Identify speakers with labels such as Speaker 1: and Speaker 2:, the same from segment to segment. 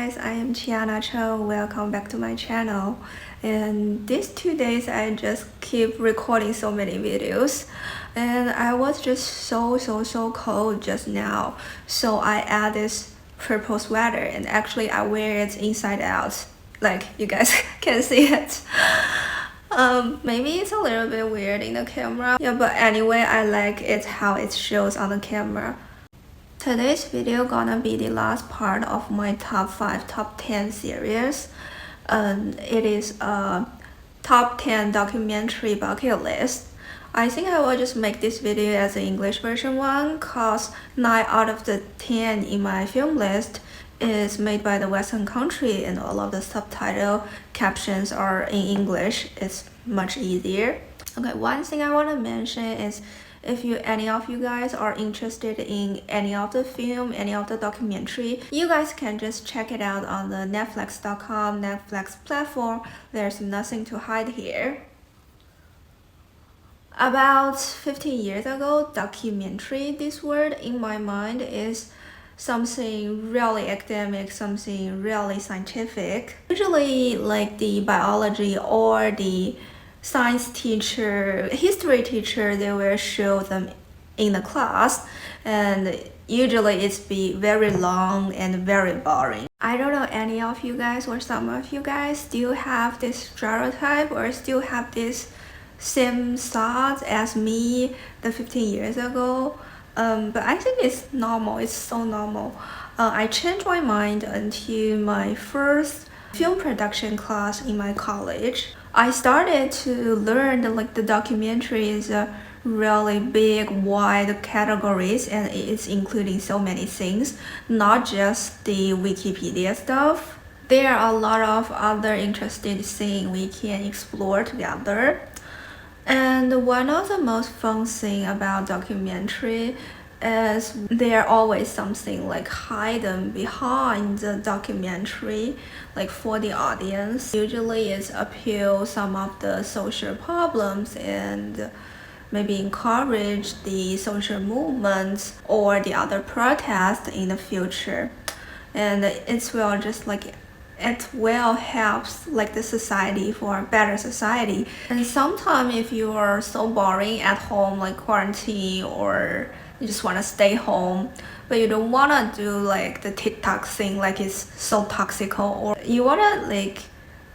Speaker 1: guys, I am Chiana Cho. Welcome back to my channel. And these 2 days I just keep recording so many videos, and I was just so cold just now, so I add this purple sweater, and actually I wear it inside out, like you guys can see it. Maybe it's a little bit weird in the camera, yeah, but anyway, I like it how it shows on the camera. Today's video gonna be the last part of my top 5 top 10 series. It is a top 10 documentary bucket list. I think I will just make this video as an English version one, cause 9 out of the 10 in my film list is made by the Western country, and all of the subtitle captions are in English. It's much easier. Okay, one thing I want to mention is if any of you guys are interested in any of the film, any of the documentary, you guys can just check it out on the Netflix.com Netflix platform. There's nothing to hide here. About 15 years ago, documentary, this word in my mind is something really academic, something really scientific. Usually like the biology or the science teacher, history teacher, they will show them in the class, and usually it's be very long and very boring. I don't know any of you guys or some of you guys still have this stereotype or still have this same thoughts as me the 15 years ago, but I think it's normal. It's so normal. I changed my mind until my first film production class in my college. I started to learn that the documentary is a really big, wide categories, and it's including so many things, not just the Wikipedia stuff. There are a lot of other interesting things we can explore together. And one of the most fun thing about documentary is there always something like hidden behind the documentary, like for the audience. Usually it's appeal some of the social problems and maybe encourage the social movements or the other protests in the future. And it will just like it will helps like the society for a better society. And sometimes if you are so boring at home, like quarantine, or you just want to stay home, but you don't want to do like the TikTok thing, like it's so toxic, or you want to like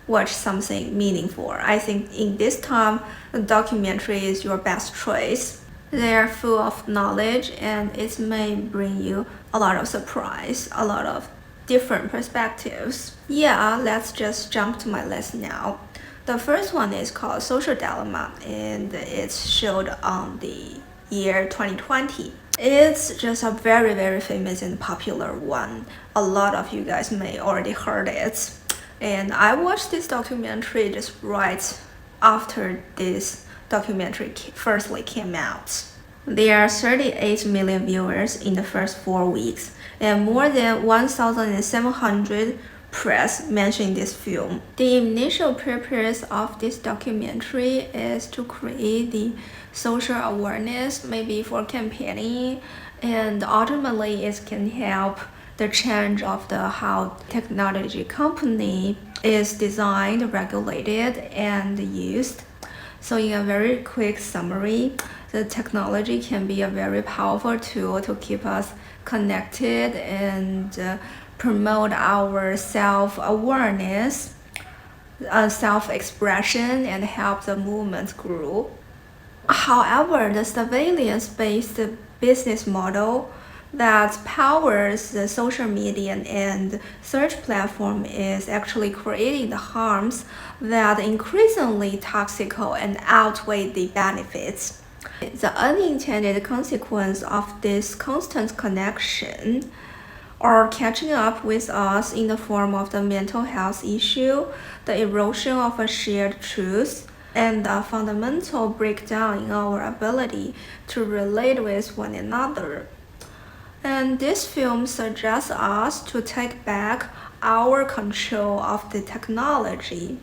Speaker 1: watch something meaningful, I think in this time the documentary is your best choice. They're full of knowledge, and it may bring you a lot of surprise, a lot of different perspectives. Yeah, let's just jump to my list now. The first one is called Social Dilemma, and it's showed on the year 2020. It's just a very famous and popular one. A lot of you guys may already heard it. And I watched this documentary just right after this documentary firstly came out. There are 38 million viewers in the first 4 weeks, and more than 1,700 press mentioned this film. The initial purpose of this documentary is to create the social awareness, maybe for campaigning, and ultimately it can help the change of the how technology company is designed, regulated, and used. So in a very quick summary, the technology can be a very powerful tool to keep us connected and promote our self-awareness, self-expression, and help the movement grow. However, the surveillance-based business model that powers the social media and search platform is actually creating the harms that increasingly toxic and outweigh the benefits. The unintended consequence of this constant connection are catching up with us in the form of the mental health issue, the erosion of a shared truth, and a fundamental breakdown in our ability to relate with one another. And this film suggests us to take back our control of the technology.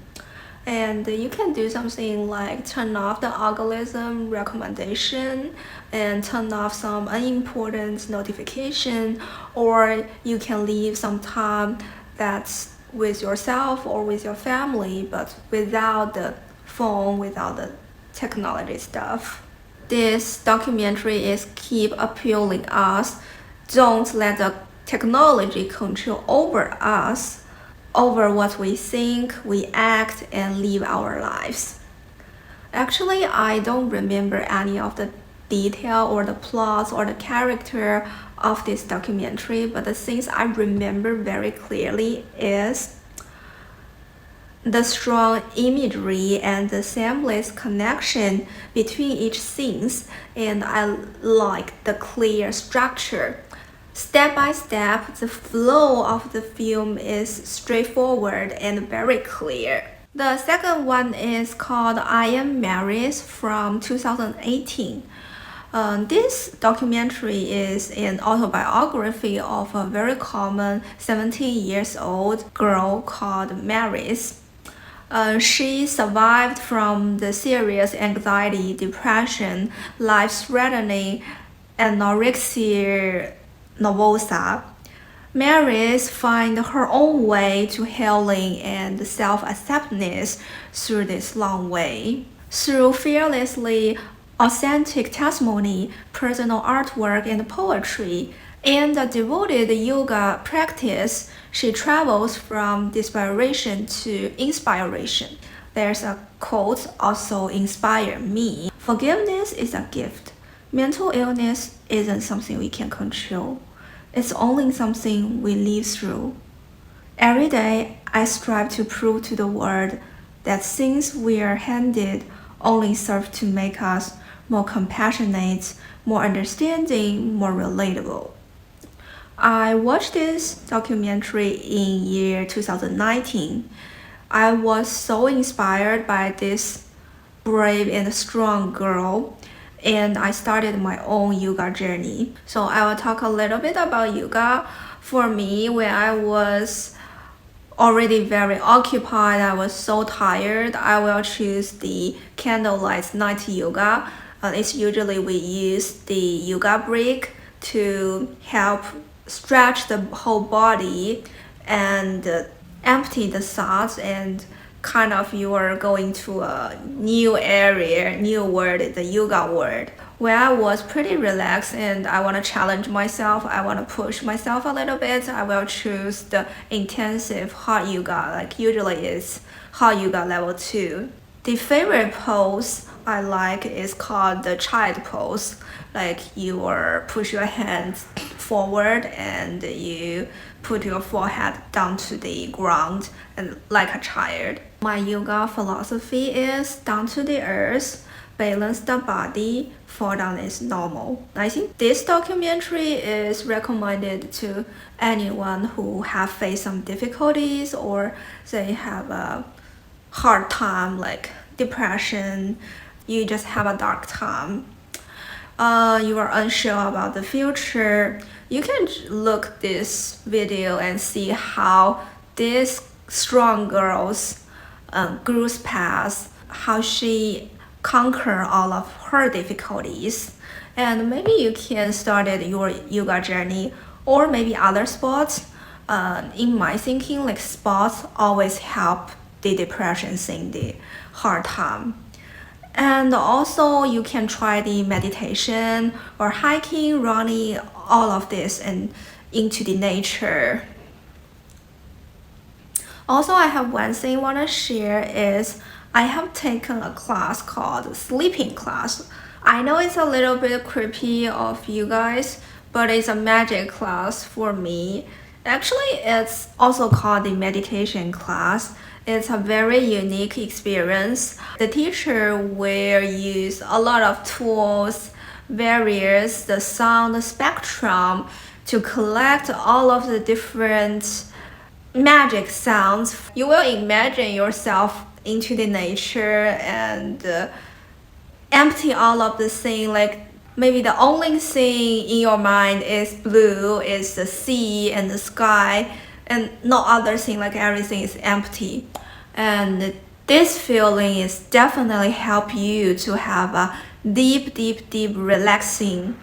Speaker 1: And you can do something like turn off the algorithm recommendation and turn off some unimportant notification, or you can leave some time that's with yourself or with your family, but without the phone, without the technology stuff. This documentary is keep appealing us. Don't let the technology control over us, over what we think, we act, and live our lives. Actually, I don't remember any of the detail or the plots or the character of this documentary, but the things I remember very clearly is the strong imagery and the seamless connection between each scenes, and I like the clear structure. Step by step, the flow of the film is straightforward and very clear. The second one is called I Am Mary's from 2018. This documentary is an autobiography of a very common 17 years old girl called Mary's. She survived from the serious anxiety, depression, life-threatening anorexia nervosa. Mary's find her own way to healing and self-acceptance through this long way. Through fearlessly authentic testimony, personal artwork and poetry, and a devoted yoga practice, she travels from desperation to inspiration. There's a quote also inspired me. Forgiveness is a gift. Mental illness isn't something we can control. It's only something we live through. Every day, I strive to prove to the world that things we are handed only serve to make us more compassionate, more understanding, more relatable. I watched this documentary in year 2019. I was so inspired by this brave and strong girl, and I started my own yoga journey. So I will talk a little bit about yoga. For me, when I was already very occupied, I was so tired, I will choose the candlelight night yoga. It's usually we use the yoga break to help stretch the whole body and empty the thoughts, and kind of you are going to a new area, new world, the yoga world. When I was pretty relaxed and I want to challenge myself, I want to push myself a little bit, I will choose the intensive hot yoga, like usually it's hot yoga level 2. The favorite pose I like is called the child pose. Like you are push your hands forward and you put your forehead down to the ground and like a child. My yoga philosophy is down to the earth, balance the body, fall down is normal. I think this documentary is recommended to anyone who have faced some difficulties or they have a hard time like depression, you just have a dark time. You are unsure about the future, you can look this video and see how this strong girl's grows past, how she conquer all of her difficulties. And maybe you can start your yoga journey or maybe other sports. In my thinking, like sports always help the depression thing, the hard time. And also you can try the meditation or hiking, running, all of this and into the nature. Also, I have one thing I want to share is I have taken a class called sleeping class. I know it's a little bit creepy of you guys, but it's a magic class for me. Actually, it's also called the meditation class. It's a very unique experience. The teacher will use a lot of tools, various the sound spectrum to collect all of the different magic sounds. You will imagine yourself into the nature and empty all of the thing, like maybe the only thing in your mind is blue, is the sea and the sky, and no other thing, like everything is empty. And this feeling is definitely help you to have a deep relaxing.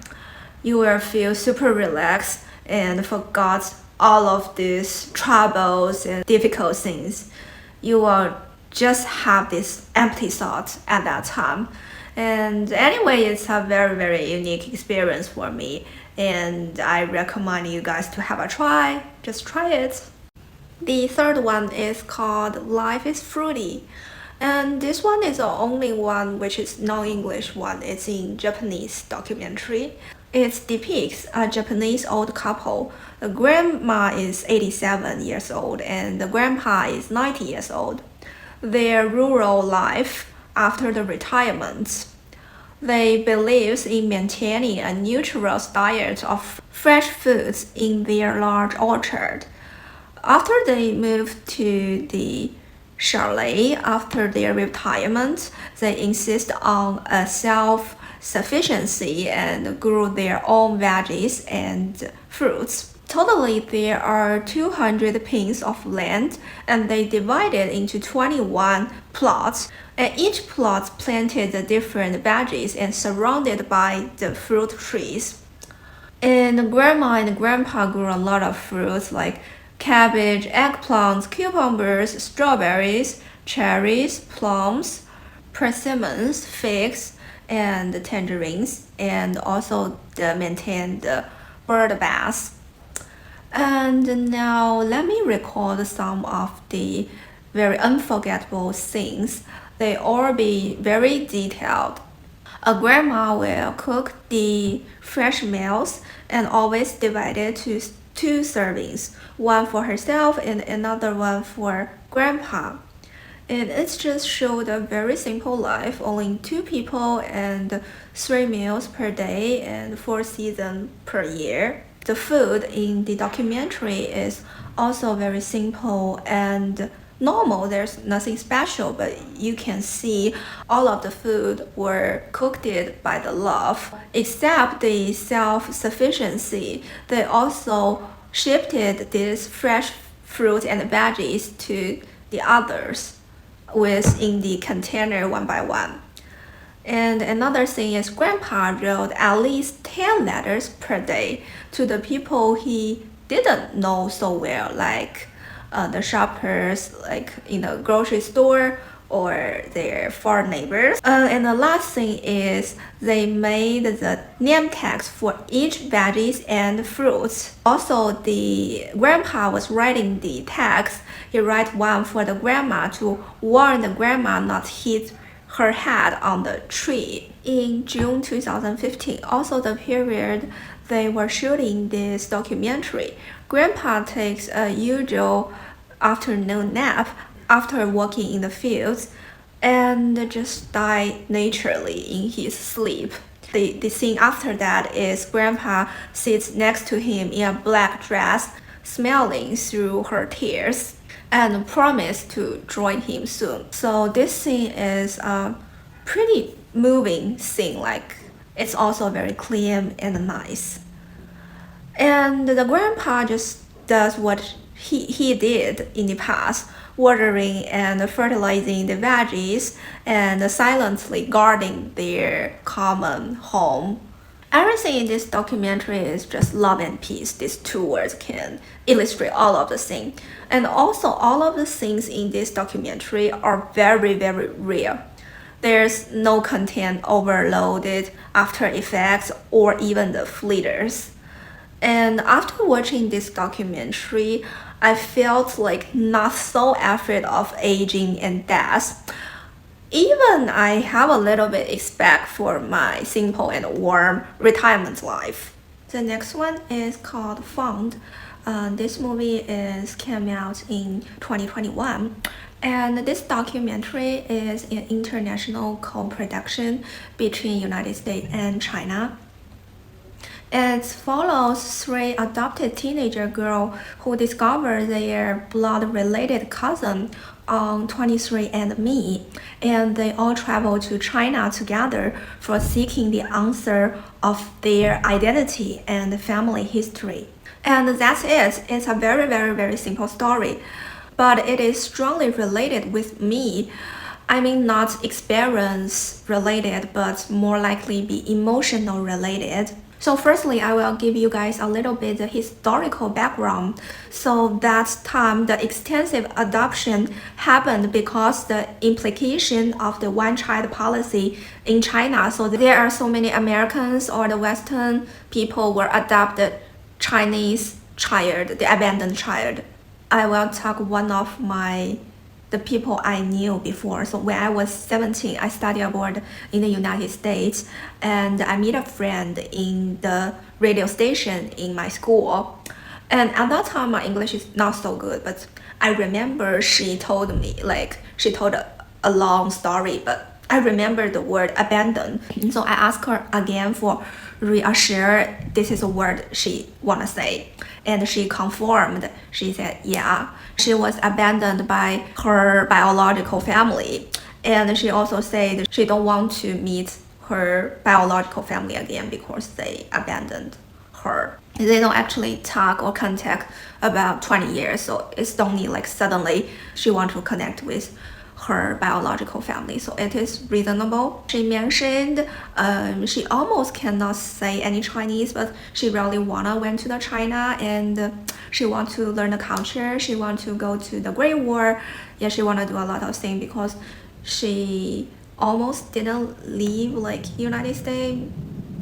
Speaker 1: You will feel super relaxed and forgot all of these troubles and difficult things. You will just have this empty thought at that time. And anyway, it's a very, very unique experience for me, and I recommend you guys to have a try. Just try it. The third one is called Life is Fruity. And this one is the only one which is non-English one. It's in Japanese documentary. It depicts a Japanese old couple. The grandma is 87 years old and the grandpa is 90 years old. Their rural life after the retirement. They believe in maintaining a nutritious diet of fresh foods in their large orchard. After they moved to the chalet after their retirement, they insist on a self-sufficiency and grew their own veggies and fruits. Totally, there are 200 pins of land, and they divided into 21 plots, and each plot planted the different veggies and surrounded by the fruit trees. And grandma and grandpa grew a lot of fruits like cabbage, eggplants, cucumbers, strawberries, cherries, plums, persimmons, figs, and tangerines, and also maintained the bird baths. And now let me record some of the very unforgettable things. They all be very detailed. A grandma will cook the fresh meals and always divide it to 2 servings, one for herself and another one for grandpa. And it's just showed a very simple life, only 2 people and 3 meals per day and 4 seasons per year. The food in the documentary is also very simple and normal. There's nothing special, but you can see all of the food were cooked by the love. Except the self-sufficiency, they also shifted these fresh fruit and veggies to the others within the container one by one. And another thing is grandpa wrote at least 10 letters per day to the people he didn't know so well, like the shoppers, like in the grocery store or their far neighbors. And the last thing is they made the name tags for each veggies and fruits. Also, the grandpa was writing the tags. He write one for the grandma to warn the grandma not hit her head on the tree. In June 2015, also the period they were shooting this documentary, grandpa takes a usual afternoon nap after working in the fields and just die naturally in his sleep. The scene after that is grandpa sits next to him in a black dress, smiling through her tears, and promised to join him soon. So this scene is a pretty moving scene, like it's also very clean and nice. And the grandpa just does what he did in the past, watering and fertilizing the veggies and silently guarding their common home. Everything in this documentary is just love and peace. These 2 words can illustrate all of the things. And also all of the things in this documentary are very, very real. There's no content overloaded, after effects, or even the flitters. And after watching this documentary, I felt like not so afraid of aging and death. Even I have a little bit respect for my simple and warm retirement life. The next one is called Found. This movie came out in 2021. And this documentary is an international co-production between United States and China. It follows 3 adopted teenager girls who discover their blood-related cousin on 23andMe, and they all travel to China together for seeking the answer of their identity and family history. And that's it. It's a very, very, very simple story, but it is strongly related with me. I mean, not experience related, but more likely be emotional related. So firstly, I will give you guys a little bit the historical background. So that time, the extensive adoption happened because the implication of the one-child policy in China. So there are so many Americans or the Western people were adopted Chinese child, the abandoned child. I will talk one of the people I knew before. So when I was 17, I studied abroad in the United States, and I met a friend in the radio station in my school. And at that time, my English is not so good, but I remember she told a long story, but I remember the word abandon. So I asked her again for reassure this is a word she wanna say. And she confirmed. She said, yeah, she was abandoned by her biological family. And she also said she don't want to meet her biological family again because they abandoned her. They don't actually talk or contact about 20 years. So it's only like suddenly she want to connect with her biological family, so it is reasonable. She mentioned she almost cannot say any Chinese, but she really wanna went to the China and she want to learn the culture. She want to go to the Great War. Yeah, she wanna do a lot of things because she almost didn't leave like United States.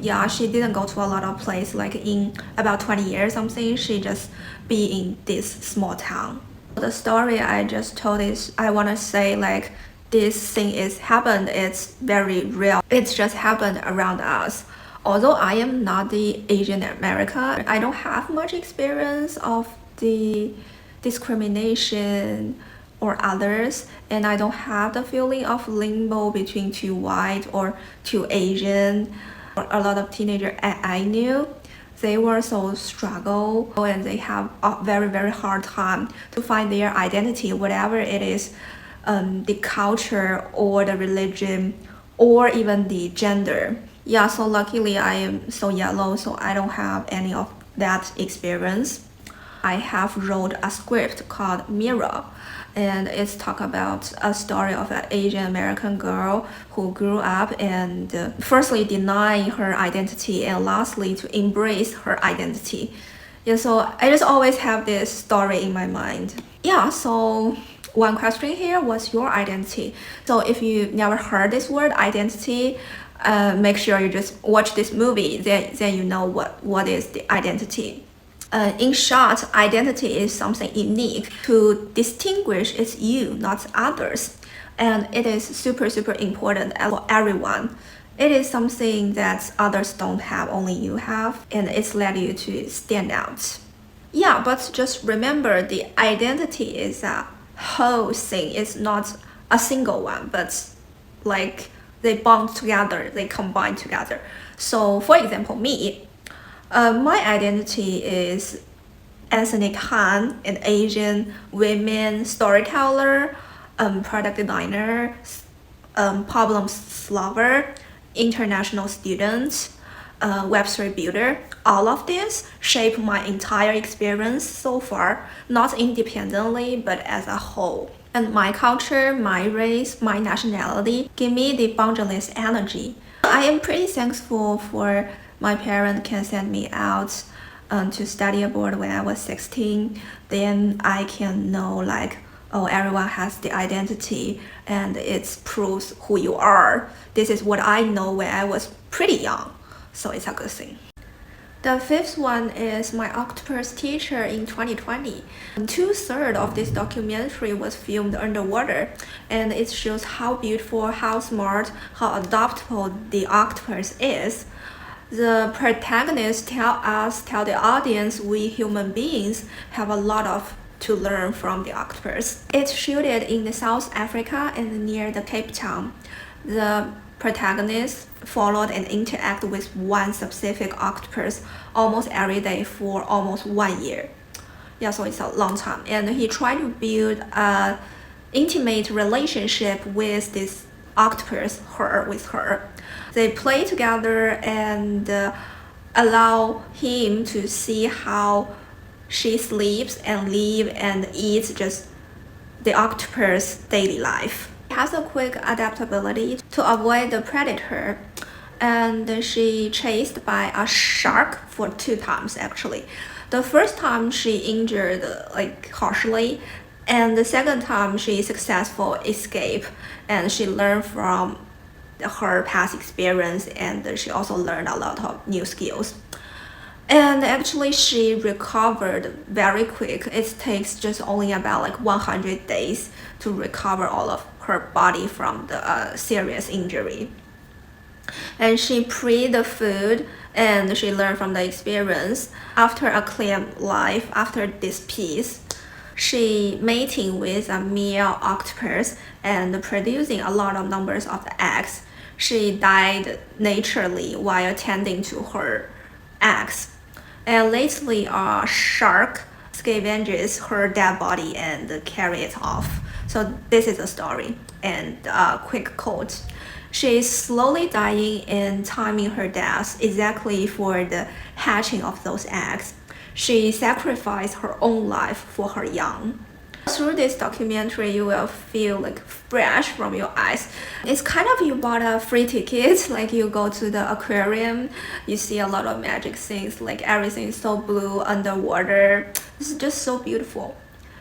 Speaker 1: Yeah, she didn't go to a lot of places like in about 20 years something. She just be in this small town. The story I just told is I want to say like this thing is happened, it's very real. It's just happened around us. Although I am not the Asian American, I don't have much experience of the discrimination or others, and I don't have the feeling of limbo between too white or too Asian. A lot of teenagers I knew, they were so struggle and they have a very, very hard time to find their identity, whatever it is, the culture or the religion or even the gender. Yeah, so luckily I am so yellow, so I don't have any of that experience. I have wrote a script called Mirror, and it's talk about a story of an Asian American girl who grew up and firstly deny her identity and lastly to embrace her identity. Yeah, so I just always have this story in my mind. Yeah, so one question here, what's your identity? So if you never heard this word identity, make sure you just watch this movie, then you know what is the identity. In short, identity is something unique to distinguish it's you, not others. And it is super, super important for everyone. It is something that others don't have, only you have, and it's led you to stand out. Yeah, but just remember the identity is a whole thing. It's not a single one, but like they bond together, they combine together. So for example, me, my identity is ethnic Han, an Asian women storyteller, product designer, problem solver, international student, Web3 builder. All of this shape my entire experience so far, not independently, but as a whole. And my culture, my race, my nationality give me the boundless energy. I am pretty thankful for my parents can send me out to study abroad when I was 16. Then I can know like, oh, everyone has the identity and it proves who you are. This is what I know when I was pretty young, so it's a good thing. The fifth one is my Octopus Teacher in 2020. 2/3 of this documentary was filmed underwater, and it shows how beautiful, how smart, how adaptable the octopus is. The protagonists tell the audience we human beings have a lot to learn from the octopus. It's shot in the South Africa and near the Cape Town. The protagonists followed and interact with one specific octopus almost every day for almost 1 year. Yeah, so it's a long time. And he tried to build an intimate relationship with this octopus, with her. They play together and allow him to see how she sleeps and live and eats just the octopus daily life. It has a quick adaptability to avoid the predator. and she chased by a shark for 2 times actually. The first time she injured like harshly, and the second time she successful escape, and she learned from her past experience, and she also learned a lot of new skills. And actually she recovered very quick. It takes just only about like 100 days to recover all of her body from the serious injury. And she pre the food, and she learned from the experience. After a clean life, after this piece, she mating with a male octopus and producing a lot of numbers of the eggs. She died naturally while tending to her eggs. And lately, a shark scavenges her dead body and carry it off. So this is the story. And a quick quote. She is slowly dying and timing her death exactly for the hatching of those eggs. She sacrificed her own life for her young. Through this documentary, you will feel like fresh from your eyes. It's kind of you bought a free ticket, like you go to the aquarium, you see a lot of magic things, like everything is so blue underwater. It's just so beautiful.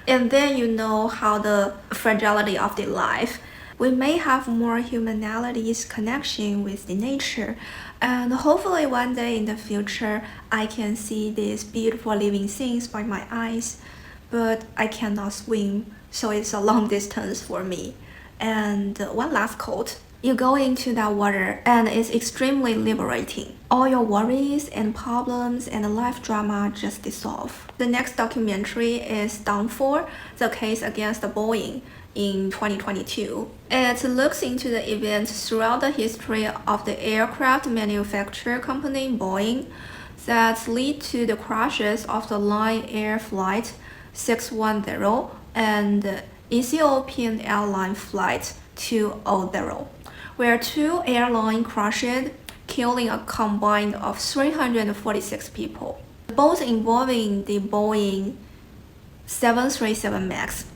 Speaker 1: And then you know how the fragility of the life. We may have more humanity's connection with the nature, and hopefully one day in the future I can see these beautiful living things by my eyes, but I cannot swim, so it's a long distance for me. And one last quote. You go into that water and it's extremely liberating. All your worries and problems and life drama just dissolve. The next documentary is Downfall, the case against Boeing in 2022. It looks into the events throughout the history of the aircraft manufacturer company Boeing that lead to the crashes of the Lion Air Flight 610 and Ethiopian Airline Flight 200, where 2 airlines crashed, killing a combined of 346 people, both involving the Boeing 737 MAX,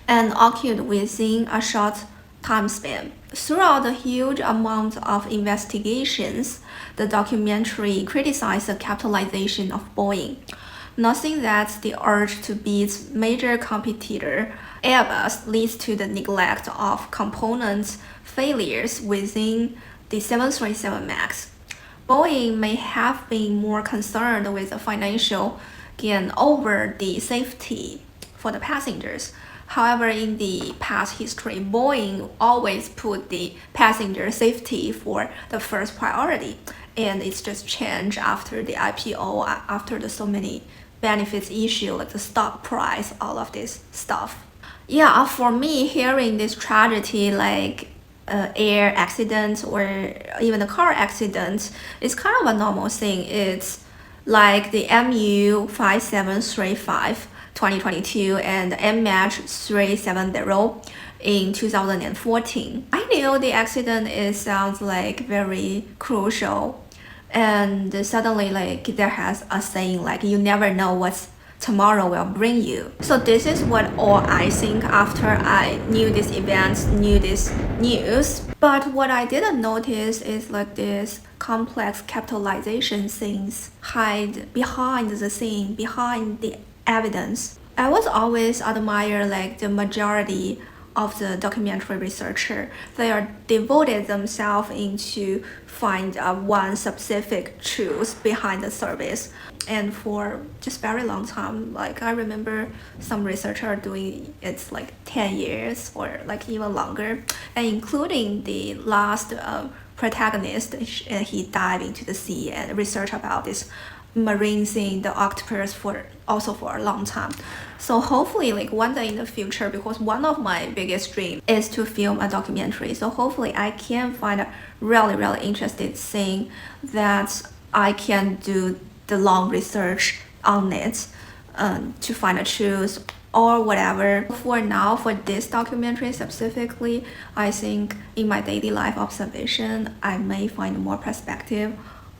Speaker 1: and occurred within a short time span. Throughout the huge amount of investigations, the documentary criticized the capitalization of Boeing, nothing that the urge to beat major competitor Airbus leads to the neglect of component failures within the 737 MAX. Boeing may have been more concerned with the financial gain over the safety for the passengers. However, in the past history, Boeing always put the passenger safety for the first priority, and it's just changed after the IPO, after the so many benefits issue, like the stock price, all of this stuff. Yeah, for me, hearing this tragedy like air accident or even a car accident is kind of a normal thing. It's like the MU 5735 2022 and MH 370 in 2014. I knew the accident sounds like very crucial, and suddenly like there has a saying like you never know what tomorrow will bring you. So this is what all I think after I knew this event, knew this news. But what I didn't notice is like this complex capitalization things hide behind the scene, behind the evidence. I was always admire like the majority of the documentary researcher. They are devoted themselves into find one specific truth behind the service. And for just very long time, like I remember some researcher doing it's like 10 years or like even longer, and including the last protagonist, he dived into the sea and researched about this marine thing, the octopus, for also for a long time. So hopefully like one day in the future, because one of my biggest dreams is to film a documentary, so hopefully I can find a really interesting thing that I can do the long research on it to find a truth or whatever. For now, for this documentary specifically, I think in my daily life observation, I may find more perspective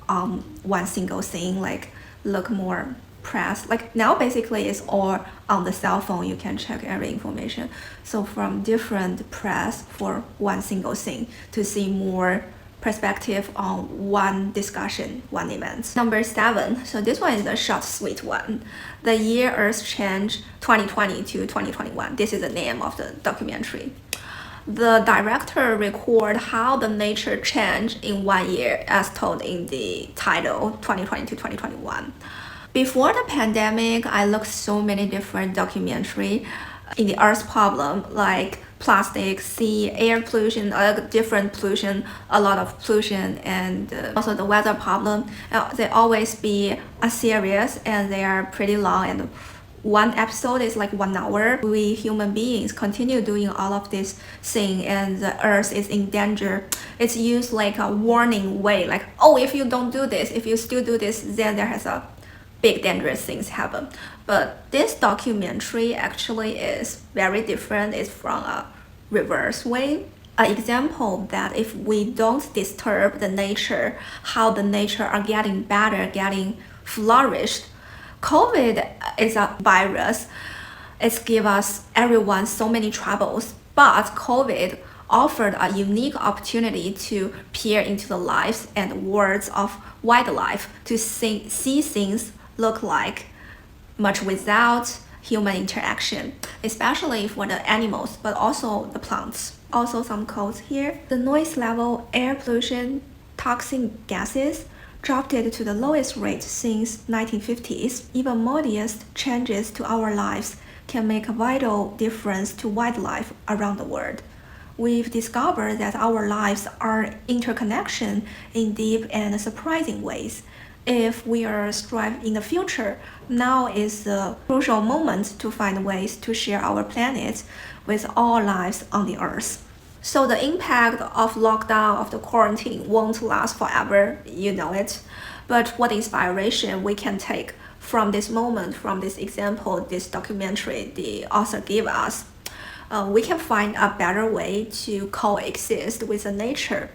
Speaker 1: on one single thing, like look more press. Like now basically it's all on the cell phone, you can check every information. So from different press for one single thing to see more perspective on one discussion, one event. Number 7, so this one is a short, sweet one. The Year Earth Changed 2020 to 2021. This is the name of the documentary. The director record how the nature changed in 1 year, as told in the title, 2020 to 2021. Before the pandemic, I looked so many different documentaries in the Earth problem, like plastic, sea, air pollution, different pollution, a lot of pollution, and also the weather problem. They always be a series, and they are pretty long, and one episode is like 1 hour. We human beings continue doing all of this thing, and the earth is in danger. It's used like a warning way, like, oh, if you don't do this, if you still do this, then there has a big dangerous things happen. But this documentary actually is very different. It's from a reverse way. An example that if we don't disturb the nature, how the nature are getting better, getting flourished. COVID is a virus. It's give us everyone so many troubles, but COVID offered a unique opportunity to peer into the lives and worlds of wildlife, to see things look like much without human interaction, especially for the animals, but also the plants. Also some quotes here. The noise level, air pollution, toxic gases dropped it to the lowest rate since 1950s. Even modest changes to our lives can make a vital difference to wildlife around the world. We've discovered that our lives are interconnected in deep and surprising ways. If we are striving in the future, now is the crucial moment to find ways to share our planet with all lives on the earth. So the impact of lockdown, of the quarantine, won't last forever, you know it. But what inspiration we can take from this moment, from this example, this documentary the author gave us. We can find a better way to coexist with the nature.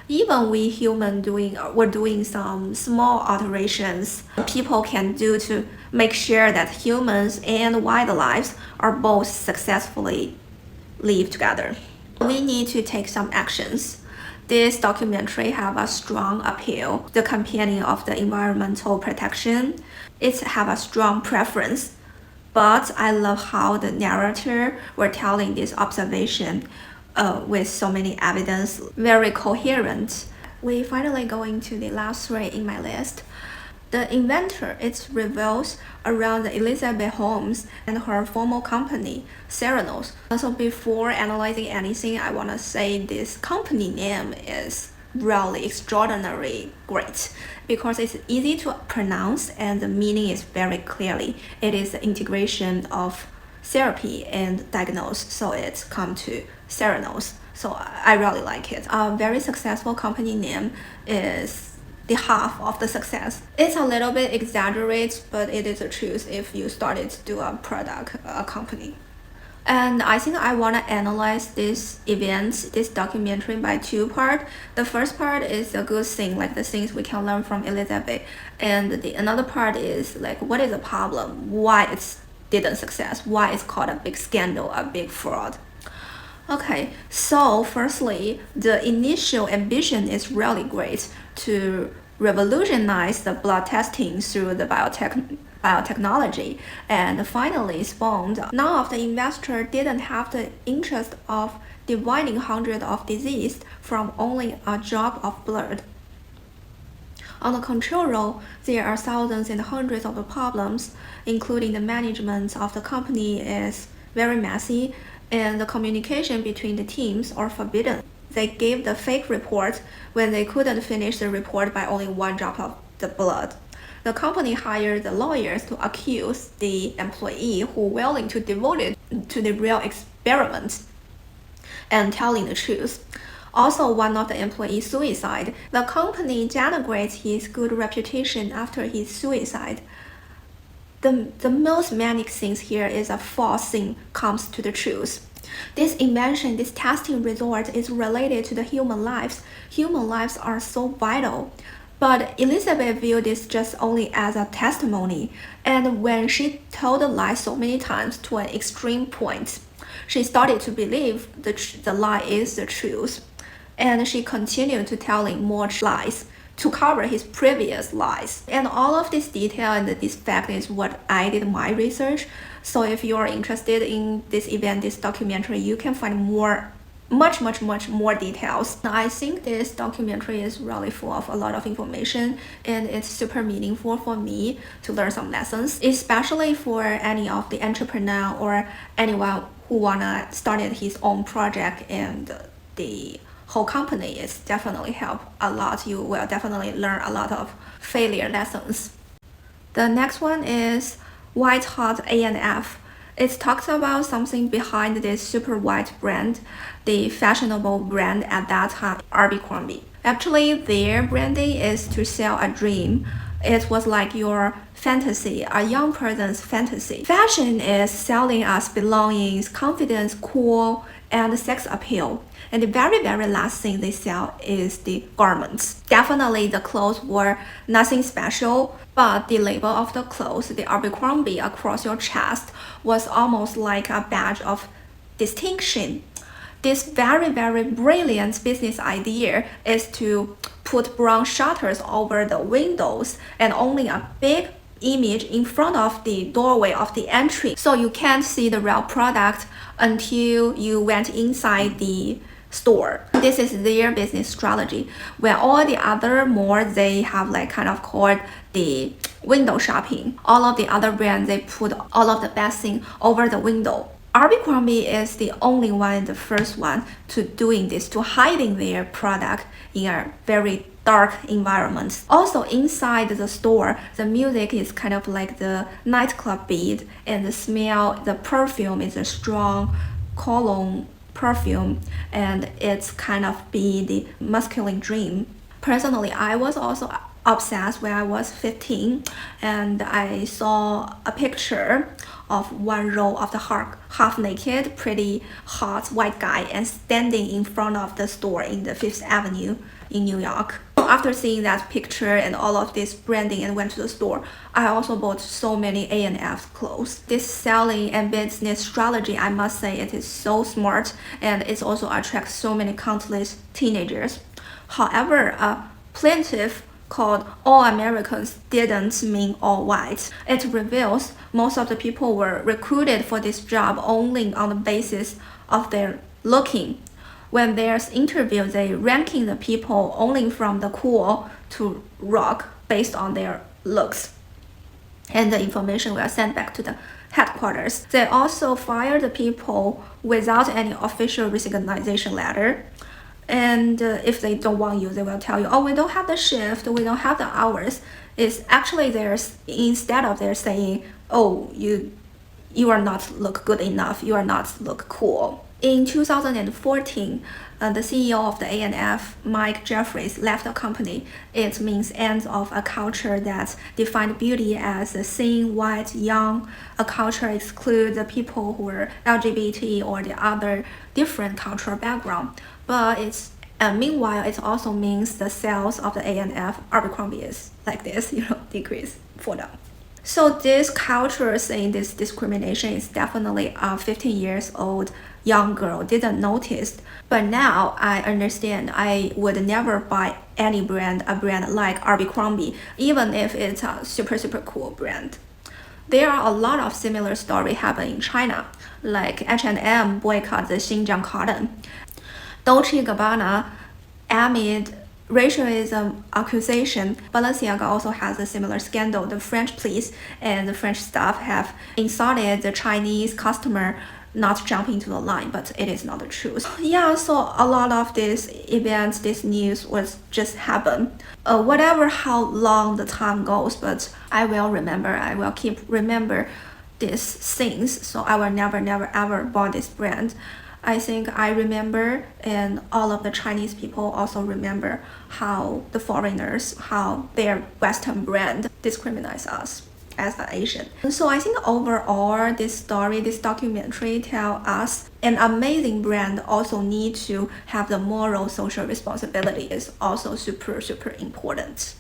Speaker 1: Even we human we're doing some small alterations people can do to make sure that humans and wildlife are both successfully live together. We need to take some actions. This documentary have a strong appeal, the campaigning of the environmental protection. It have a strong preference, but I love how the narrator were telling this observation with so many evidence, very coherent. We finally going to the last 3 in my list. The Inventor, it revolves around Elizabeth Holmes and her former company, Theranos. So before analyzing anything, I want to say this company name is really extraordinarily great because it's easy to pronounce and the meaning is very clearly. It is the integration of therapy and diagnosis, so it's come to Theranos. So I really like it. A very successful company name is the half of the success. It's a little bit exaggerated, but it is the truth if you started to do a product, a company. And I think I want to analyze this event, this documentary by 2 parts. The first part is a good thing, like the things we can learn from Elizabeth. And another part is like, what is the problem? Why it didn't success? Why it's called a big scandal, a big fraud? Okay, so firstly, the initial ambition is really great to revolutionize the blood testing through the biotechnology, and finally spawned. None of the investors didn't have the interest of dividing hundreds of diseases from only a drop of blood. On the control row, there are thousands and hundreds of the problems, including the management of the company is very messy, and the communication between the teams are forbidden. They gave the fake report when they couldn't finish the report by only 1 drop of the blood. The company hired the lawyers to accuse the employee who were willing to devote it to the real experiment and telling the truth. Also, one of the employees suicide. The company denigrates his good reputation after his suicide. The most manic things here is a false thing comes to the truth. This invention, this testing result is related to the human lives. Human lives are so vital. But Elizabeth viewed this just only as a testimony. And when she told the lie so many times to an extreme point, she started to believe the lie is the truth. and she continued to telling more lies to cover his previous lies. And all of this detail and this fact is what I did my research. So if you are interested in this event, this documentary, you can find much more details. I think this documentary is really full of a lot of information, and it's super meaningful for me to learn some lessons, especially for any of the entrepreneur or anyone who wanna start his own project, and the whole company is definitely help a lot. You will definitely learn a lot of failure lessons. The next one is White Hot A&F. It talks about something behind this super white brand, the fashionable brand at that time, Abercrombie. Actually, their branding is to sell a dream. It was like your fantasy, a young person's fantasy. Fashion is selling us belongings, confidence, cool, and sex appeal. And the very last thing they sell is the garments. Definitely the clothes were nothing special, but the label of the clothes, the Abercrombie across your chest, was almost like a badge of distinction. This very brilliant business idea is to put brown shutters over the windows and only a big image in front of the doorway of the entry, so you can't see the real product until you went inside the store. This is their business strategy. When all the other malls, they have like kind of called the window shopping. All of the other brands, they put all of the best thing over the window. Abercrombie is the only one, the first one to doing this, to hiding their product in a very dark environment. Also inside the store, the music is kind of like the nightclub beat, and the smell, the perfume is a strong cologne perfume, and it's kind of be the masculine dream. Personally, I was also obsessed when I was 15, and I saw a picture of one row of the half naked, pretty hot white guy and standing in front of the store in the Fifth Avenue in New York. After seeing that picture and all of this branding and went to the store, I also bought so many A&F clothes. This selling and business strategy, I must say, it is so smart, and it also attracts so many countless teenagers. However, a plaintiff called All Americans didn't mean all white. It reveals most of the people were recruited for this job only on the basis of their looking. When there's interview, they ranking the people only from the cool to rock based on their looks. And the information will send back to the headquarters. They also fire the people without any official resignation letter. And if they don't want you, they will tell you, oh, we don't have the shift, we don't have the hours. It's actually there's, instead of they're saying, oh, you are not look good enough, you are not look cool. In 2014, the CEO of the A&F, Mike Jeffries, left the company. It means end of a culture that defined beauty as a thin, white, young. A culture excludes the people who are LGBT or the other different cultural background. But meanwhile, it also means the sales of the A&F Abercrombie is like this, decrease for them. So this culture saying this discrimination is definitely a 15 years old young girl didn't notice. But now I understand. I would never buy a brand like Abercrombie, even if it's a super cool brand. There are a lot of similar stories happen in China, like H&M boycott the Xinjiang cotton. Dolce & Gabbana amid racialism accusation. Balenciaga also has a similar scandal. The French police and the French staff have insulted the Chinese customer not jumping to the line, but it is not the truth. Yeah, so a lot of these events, this news was just happen. Whatever how long the time goes, but I will keep remember these things, so I will never ever buy this brand. I think I remember, and all of the Chinese people also remember how the foreigners, how their Western brand discriminates us as an Asian. So I think overall, this story, this documentary tell us an amazing brand also need to have the moral social responsibility is also super important.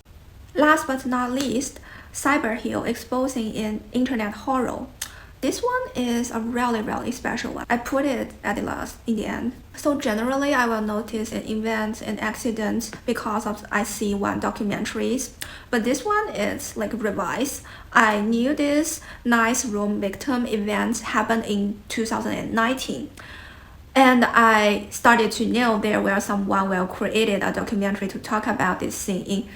Speaker 1: Last but not least, Cyber Hill exposing in internet horror. This one is a really special one. I put it at the last in the end. So generally, I will notice an event, an accident because of I see one documentaries. But this one is like revised. I knew this nice room victim event happened in 2019. And I started to know there were someone will created a documentary to talk about this thing in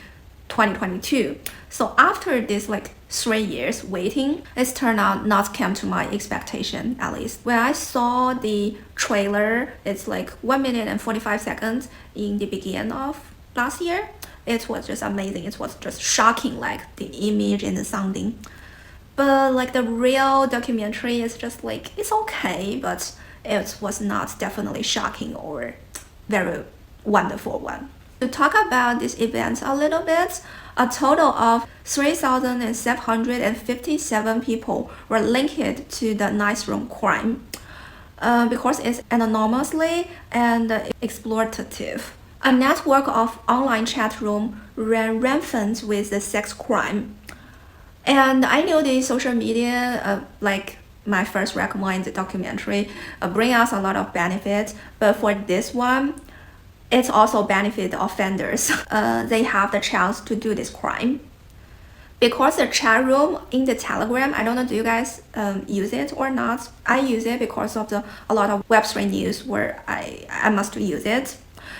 Speaker 1: 2022. So after this like 3 years waiting, it's turned out not came to my expectation at least. When I saw the trailer, it's like 1 minute and 45 seconds in the beginning of last year. It was just amazing. It was just shocking, like the image and the sounding. But like the real documentary is just like, it's okay, but it was not definitely shocking or very wonderful one. To talk about this event a little bit, a total of 3,757 people were linked to the nice room crime because it's anonymously and exploitative. A network of online chat room ran rampant with the sex crime. And I know the social media, like my first recommended documentary, bring us a lot of benefits, but for this one, it's also benefit the offenders. They have the chance to do this crime. Because the chat room in the Telegram, I don't know, do you guys use it or not? I use it because of a lot of Web3 news where I must use it.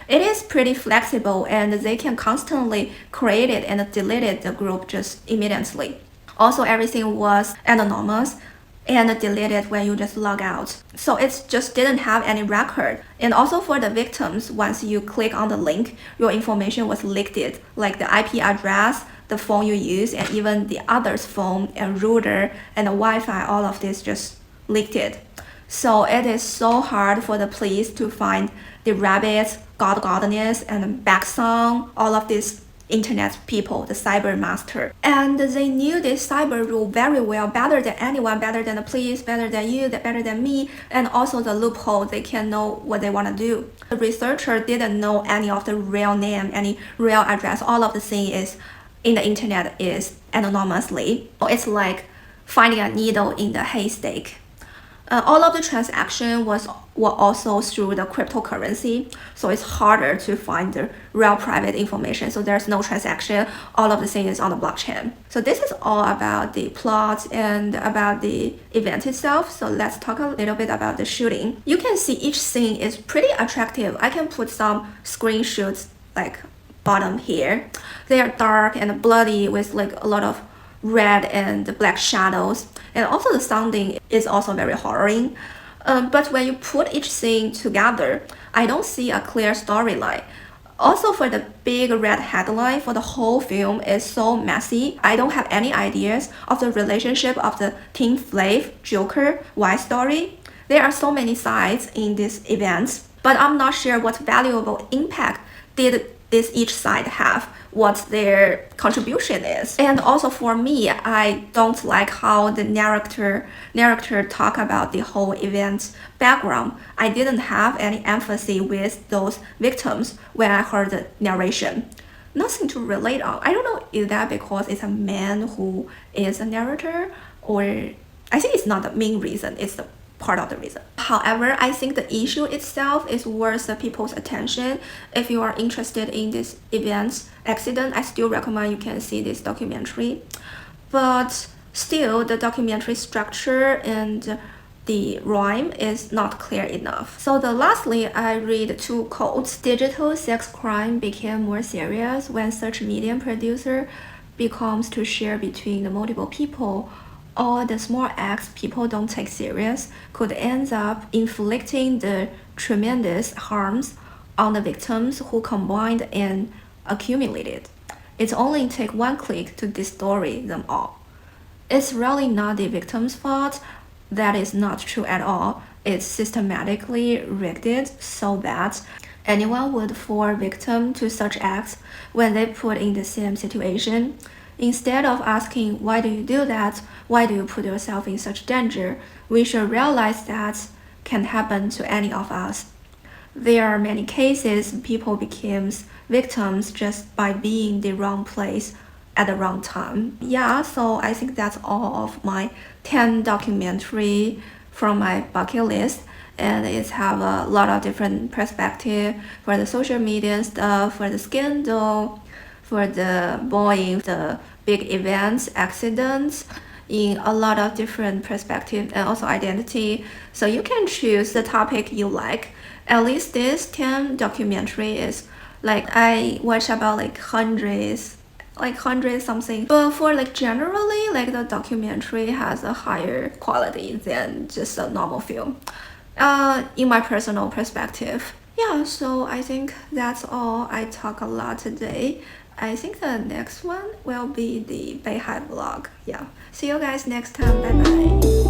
Speaker 1: It is pretty flexible and they can constantly create it and delete it, the group just immediately. Also, everything was anonymous and deleted when you just log out. So it just didn't have any record. And also for the victims, once you click on the link, your information was leaked, like the IP address, the phone you use, and even the other's phone and router and the Wi-Fi, all of this just leaked. So it is so hard for the police to find the rabbits, goddess, and backsong, all of these internet people, the cyber master. And they knew this cyber rule very well, better than anyone, better than the police, better than you, better than me, and also the loophole, they can know what they want to do. The researcher didn't know any of the real name, any real address, all of the thing is in the internet is anonymously. It's like finding a needle in the haystack. All of the transaction were also through the cryptocurrency, so it's harder to find the real private information. So there's no transaction. All of the thing is on the blockchain. So this is all about the plot and about the event itself. So let's talk a little bit about the shooting. You can see each scene is pretty attractive. I can put some screenshots like bottom here. They are dark and bloody with like a lot of red and black shadows, and also the sounding is also very horroring. But when you put each scene together, I don't see a clear storyline. Also, for the big red headline for the whole film is so messy. I don't have any ideas of the relationship of the Teen Flav, Joker, why story. There are so many sides in these events, but I'm not sure what valuable impact did this each side have, what their contribution is. And also for me, I don't like how the narrator talk about the whole event's background. I didn't have any empathy with those victims when I heard the narration. Nothing to relate on. I don't know, is that because it's a man who is a narrator, or I think it's not the main reason, it's the part of the reason. However, I think the issue itself is worth the people's attention. If you are interested in this event's accident, I still recommend you can see this documentary. But still, the documentary structure and the rhyme is not clear enough. So lastly, I read 2 quotes. Digital sex crime became more serious when such medium producer becomes to share between the multiple people. All the small acts people don't take serious could end up inflicting the tremendous harms on the victims who combined and accumulated. It only takes one click to destroy them all. It's really not the victim's fault. That is not true at all. It's systematically rigged so that anyone would fall victim to such acts when they put in the same situation. Instead of asking, why do you do that? Why do you put yourself in such danger? We should realize that can happen to any of us. There are many cases people became victims just by being in the wrong place at the wrong time. Yeah, so I think that's all of my 10 documentary from my bucket list, and it have a lot of different perspective for the social media stuff, for the scandal, for the Boeing, the big events, accidents, in a lot of different perspective and also identity. So you can choose the topic you like. At least this 10 documentary is like I watch about like hundreds something, but for like generally like the documentary has a higher quality than just a normal film, in my personal perspective. Yeah, so I think that's all. I talk a lot today. I think the next one will be the Beihai vlog. Yeah, see you guys next time. Bye bye.